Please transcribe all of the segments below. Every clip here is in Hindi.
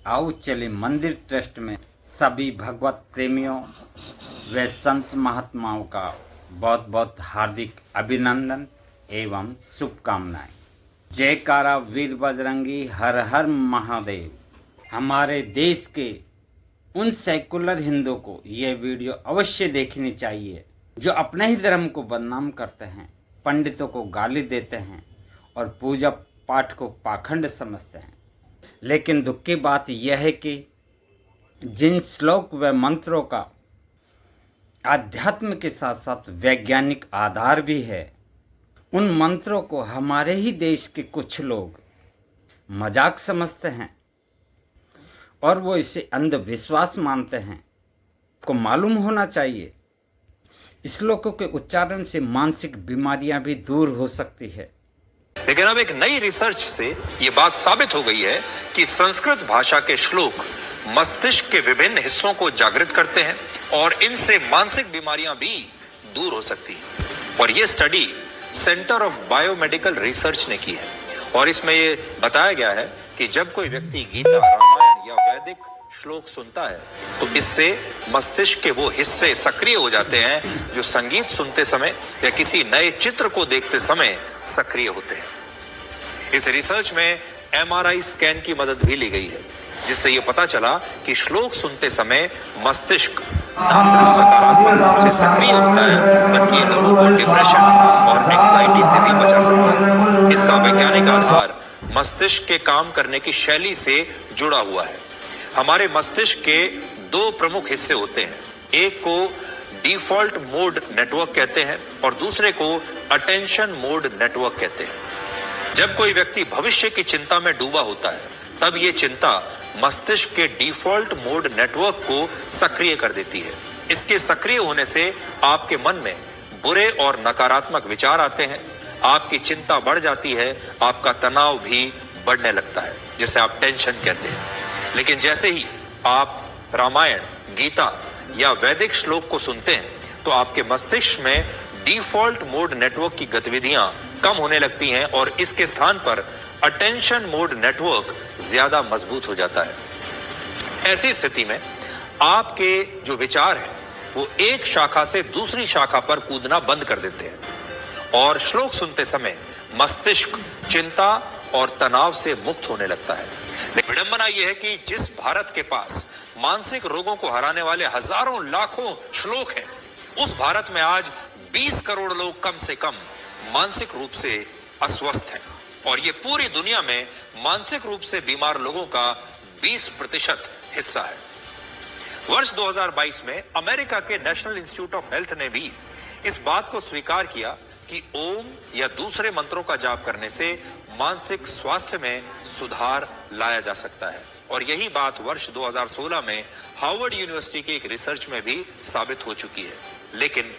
आओ चले मंदिर ट्रस्ट में सभी भगवत प्रेमियों व संत महात्माओं का बहुत बहुत हार्दिक अभिनंदन एवं शुभकामनाएं। जयकारा वीर बजरंगी, हर हर महादेव। हमारे देश के उन सेकुलर हिंदुओं को यह वीडियो अवश्य देखनी चाहिए जो अपने ही धर्म को बदनाम करते हैं, पंडितों को गाली देते हैं और पूजा पाठ को पाखंड समझते हैं। लेकिन दुख की बात यह है कि जिन श्लोक व मंत्रों का आध्यात्म के साथ साथ वैज्ञानिक आधार भी है, उन मंत्रों को हमारे ही देश के कुछ लोग मजाक समझते हैं और वो इसे अंधविश्वास मानते हैं। को मालूम होना चाहिए श्लोकों के उच्चारण से मानसिक बीमारियां भी दूर हो सकती है। लेकिन अब एक नई रिसर्च से ये बात साबित हो गई है कि संस्कृत भाषा के श्लोक मस्तिष्क के विभिन्न हिस्सों को जागृत करते हैं और इनसे मानसिक बीमारियां भी दूर हो सकती हैं। और ये study centre of biomedical research ने की है और इसमें ये बताया गया है कि जब कोई व्यक्ति गीता, रामायण या वैदिक श्लोक सुनता है तो इससे मस्तिष्क के वो हिस्से सक्रिय हो जाते हैं जो संगीत सुनते समय या किसी नए चित्र को देखते समय सक्रिय होते हैं। इस रिसर्च में MRI स्कैन की मदद भी ली गई है, जिससे ये पता चला कि श्लोक सुनते समय मस्तिष्क न सिर्फ सकारात्मक रूप से सक्रिय होता है बल्कि ये लोगों को डिप्रेशन और एंजाइटी से भी बचा सकता है। इसका वैज्ञानिक आधार मस्तिष्क के काम करने की शैली से जुड़ा हुआ है। हमारे मस्तिष्क के दो प्रमुख हिस्से होते हैं, एक को डिफॉल्ट मोड नेटवर्क कहते हैं और दूसरे को अटेंशन मोड नेटवर्क कहते हैं। जब कोई व्यक्ति भविष्य की चिंता में डूबा होता है तब ये चिंता मस्तिष्क के डिफॉल्ट मोड नेटवर्क को सक्रिय कर देती है। इसके सक्रिय होने से आपके मन में बुरे और नकारात्मक विचार आते हैं, आपकी चिंता बढ़ जाती है, आपका तनाव भी बढ़ने लगता है, जिसे आप टेंशन कहते हैं। लेकिन जैसे ही आप रामायण, गीता या वैदिक श्लोक को सुनते हैं तो आपके मस्तिष्क में डिफॉल्ट मोड नेटवर्क की गतिविधियां कम होने लगती हैं और इसके स्थान पर अटेंशन मोड नेटवर्क ज्यादा मजबूत हो जाता है। ऐसी स्थिति में आपके जो विचार हैं वो एक शाखा से दूसरी शाखा पर कूदना बंद कर देते हैं और श्लोक सुनते समय मस्तिष्क चिंता और तनाव से मुक्त होने लगता है। लेकिन विडंबना यह है कि जिस भारत के पास मानसिक रोगों को हराने वाले हजारों लाखों श्लोक हैं, उस भारत में आज 20 करोड़ लोग कम से कम मानसिक रूप से अस्वस्थ हैं और ये पूरी दुनिया में मानसिक रूप से बीमार लोगों का 20% हिस्सा है। वर्ष 2022 में अमेरिका के नेशनल इंस्टीट्यूट ऑफ हेल्थ ने भी इस बात को स्वीकार किया कि ओम या दूसरे मंत्रों का जाप करने से मानसिक स्वास्थ्य में सुधार लाया जा सकता है और यही बात वर्ष 2016 में हार्वर्ड यूनिवर्सिटी की एक रिसर्च में भी साबित हो चुकी है। लेकिन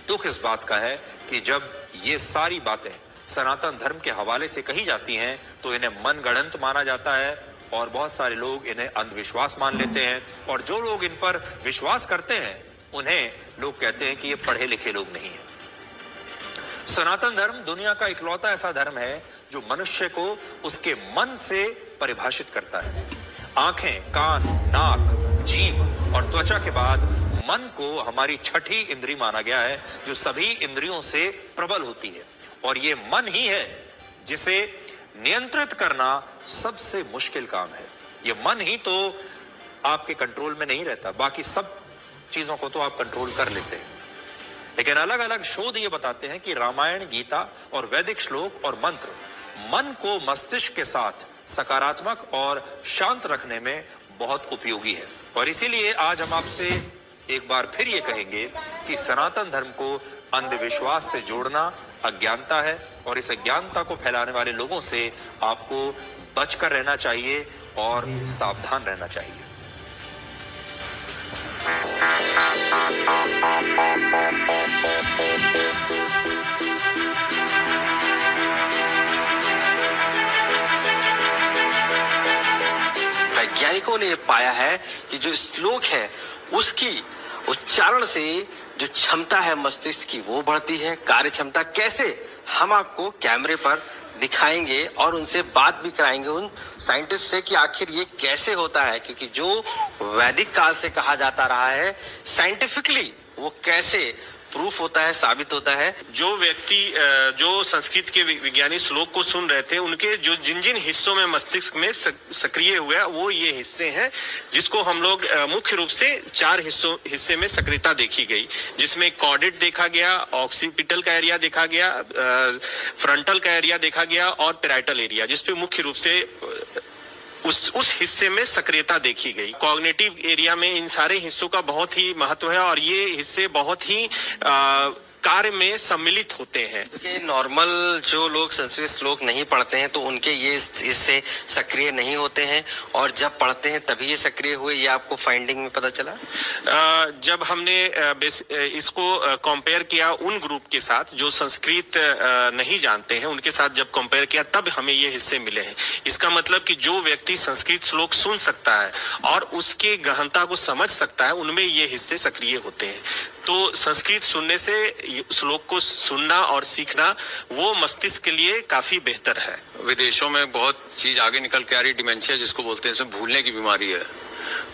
दुख इस बात का है कि जब ये सारी बातें सनातन धर्म के हवाले से कही जाती हैं तो इन्हें मनगढ़ंत माना जाता है और बहुत सारे लोग इन्हें अंधविश्वास मान लेते हैं और जो लोग इन पर विश्वास करते हैं उन्हें लोग कहते हैं कि ये पढ़े लिखे लोग नहीं हैं। सनातन धर्म दुनिया का इकलौता ऐसा धर्म है जो मनुष्य को उसके मन से परिभाषित करता है। आंखें, कान, नाक, जीभ और त्वचा के बाद मन को हमारी छठी इंद्री माना गया है जो सभी इंद्रियों से प्रबल होती है और ये मन ही है जिसे नियंत्रित करना सबसे मुश्किल काम है। ये मन ही तो आपके कंट्रोल में नहीं रहता, बाकी सब चीजों को तो आप कंट्रोल कर लेते हैं। लेकिन अलग अलग शोध ये बताते हैं कि रामायण, गीता और वैदिक श्लोक और मंत्र मन को मस्तिष्क के साथ सकारात्मक और शांत रखने में बहुत उपयोगी है और इसीलिए आज हम आपसे एक बार फिर ये कहेंगे कि सनातन धर्म को अंधविश्वास से जोड़ना अज्ञानता है और इस अज्ञानता को फैलाने वाले लोगों से आपको बचकर रहना चाहिए और सावधान रहना चाहिए। वैज्ञानिकों ने पाया है कि जो श्लोक है उसकी उच्चारण से जो क्षमता है मस्तिष्क की वो बढ़ती है। कार्य क्षमता कैसे, हम आपको कैमरे पर दिखाएंगे और उनसे बात भी कराएंगे उन साइंटिस्ट से कि आखिर ये कैसे होता है, क्योंकि जो वैदिक काल से कहा जाता रहा है साइंटिफिकली वो कैसे प्रूफ होता है, साबित होता है। जो व्यक्ति जो संस्कृत के विज्ञानी श्लोक को सुन रहे थे, उनके जो जिन जिन हिस्सों में मस्तिष्क में सक्रिय हुआ वो ये हिस्से हैं, जिसको हम लोग मुख्य रूप से 4 हिस्से में सक्रियता देखी गई, जिसमें कॉर्डेट देखा गया, ऑक्सीपिटल का एरिया देखा गया, फ्रंटल का एरिया देखा गया और पैराइटल एरिया, जिसपे मुख्य रूप से उस हिस्से में सक्रियता देखी गई। कॉग्निटिव एरिया में इन सारे हिस्सों का बहुत ही महत्व है और ये हिस्से बहुत ही कार्य में सम्मिलित होते हैं। क्योंकि नॉर्मल जो लोग संस्कृत श्लोक नहीं पढ़ते हैं तो उनके ये इससे सक्रिय नहीं होते हैं, और जब पढ़ते हैं तभी ये सक्रिय हुए, ये आपको फाइंडिंग में पता चला? जब हमने इसको कंपेयर किया उन ग्रुप के साथ जो संस्कृत नहीं जानते हैं, उनके साथ जब कंपेयर किया तब हमें ये हिस्से मिले हैं। इसका मतलब कि जो व्यक्ति संस्कृत श्लोक सुन सकता है और उसके गहनता को समझ सकता है, उनमें ये हिस्से सक्रिय होते हैं। तो संस्कृत सुनने से श्लोक को सुनना और सीखना वो मस्तिष्क के लिए काफी बेहतर है। विदेशों में बहुत चीज आगे निकल के आ रही, डिमेंशिया जिसको बोलते हैं, इसमें भूलने की बीमारी है।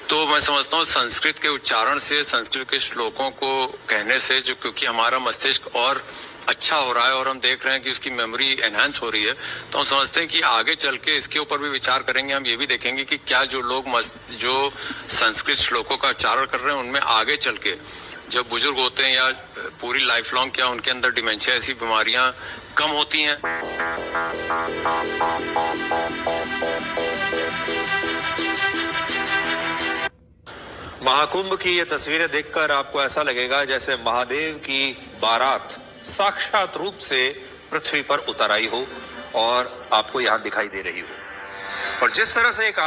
तो मैं समझता हूँ संस्कृत के उच्चारण से, संस्कृत के श्लोकों को कहने से, जो क्योंकि हमारा मस्तिष्क और अच्छा हो रहा है और हम देख रहे हैं कि उसकी मेमोरी एनहांस हो रही है, तो हम समझते हैं कि आगे चल के इसके ऊपर भी विचार करेंगे। हम ये भी देखेंगे कि क्या जो लोग जो संस्कृत श्लोकों का उच्चारण कर रहे हैं उनमें आगे चल के जब बुजुर्ग होते हैं या पूरी लाइफ लॉन्ग, क्या उनके अंदर डिमेंशिया ऐसी बीमारियां कम होती हैं। महाकुंभ की ये तस्वीरें देखकर आपको ऐसा लगेगा जैसे महादेव की बारात साक्षात रूप से पृथ्वी पर उतर आई हो और आपको यहां दिखाई दे रही हो। और जिस तरह से एक